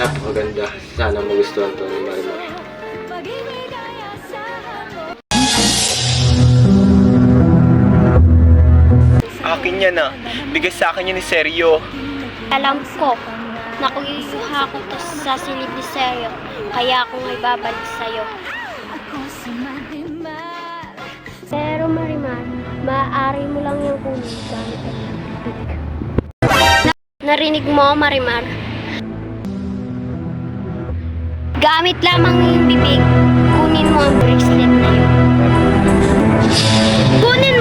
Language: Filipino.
Napakaganda. Sana magustuhan to ni Marimar. Akin yan ah. Bigay sa akin yan ni Seryo. Alam ko, nakuha ko to sa silid ni Seryo, kaya ako ngay babalik sa'yo. Pero Marimar, maaari mo lang yung kunin gamit ang bibig. Narinig mo, Marimar? Gamit lamang yung bibig, kunin mo ang bracelet na yun. Kunin